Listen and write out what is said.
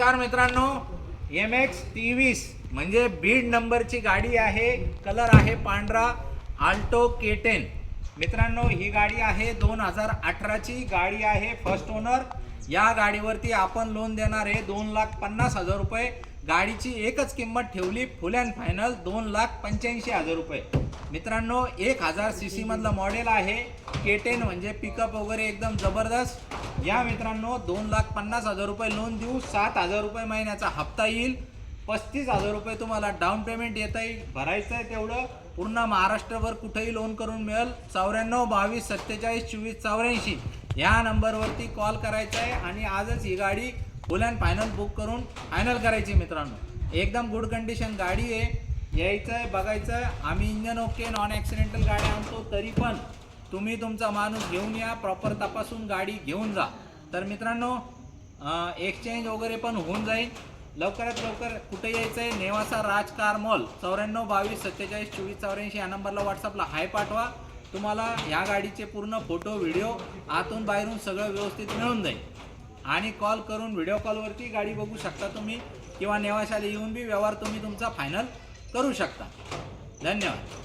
नमस्कार मित्रांनो, MX 23 म्हणजे बीड नंबरची गाडी आहे. कलर आहे पांढरा, आल्टो K10. मित्रांनो ही गाडी आहे 2018 ची गाडी आहे, फर्स्ट ओनर. या गाडीवरती आपण लोन देणार आहे 2,50,000 रुपये. गाडीची एकच किंमत ठेवली फुल अँड फायनल 2,85,000 रुपये. मित्रांनो 1000 सीसी मधलं मॉडेल आहे. K10 म्हणजे पिकअप वगैरे एकदम जबरदस्त. या मित्रांनो 2,50,000 रुपये लोन देऊ. 7,000 रुपये महिन्याचा हप्ता येईल. 35,000 रुपये तुम्हाला डाऊन पेमेंट येता येईल. भरायचं आहे तेवढं. पूर्ण महाराष्ट्रभर कुठेही लोन करून मिळेल. 94 22 47 24 84 या नंबरवरती कॉल करायचा आहे आणि आजच ही गाडी फुल अँड फायनल बुक करून फायनल करायची. मित्रांनो एकदम गुड कंडिशन गाडी आहे. यायचं आहे, बघायचं आहे. आम्ही इंजन ओके, नॉन ॲक्सिडेंटल गाडी आणतो. तरी पण तुम्ही तुमचा माणूस घेऊन या, प्रॉपर तपासून गाडी घेऊन जा. तर मित्रांनो एक्सचेंज वगैरे पण होऊन जाईल. लवकरात लवकर कुठे यायचं आहे? नेवासा राज कार मॉल, 94 22 47 24 84 या नंबरला व्हॉट्सअपला हाय पाठवा. तुम्हाला या गाडीचे पूर्ण फोटो व्हिडिओ आतून बाहेरून सगळं व्यवस्थित मिळून जाईल. आणि कॉल करून व्हिडिओ कॉलवरती गाडी बघू शकता तुम्ही, किंवा नेवाशाला येऊन बी व्यवहार तुम्ही तुमचा फायनल करू शकता. धन्यवाद.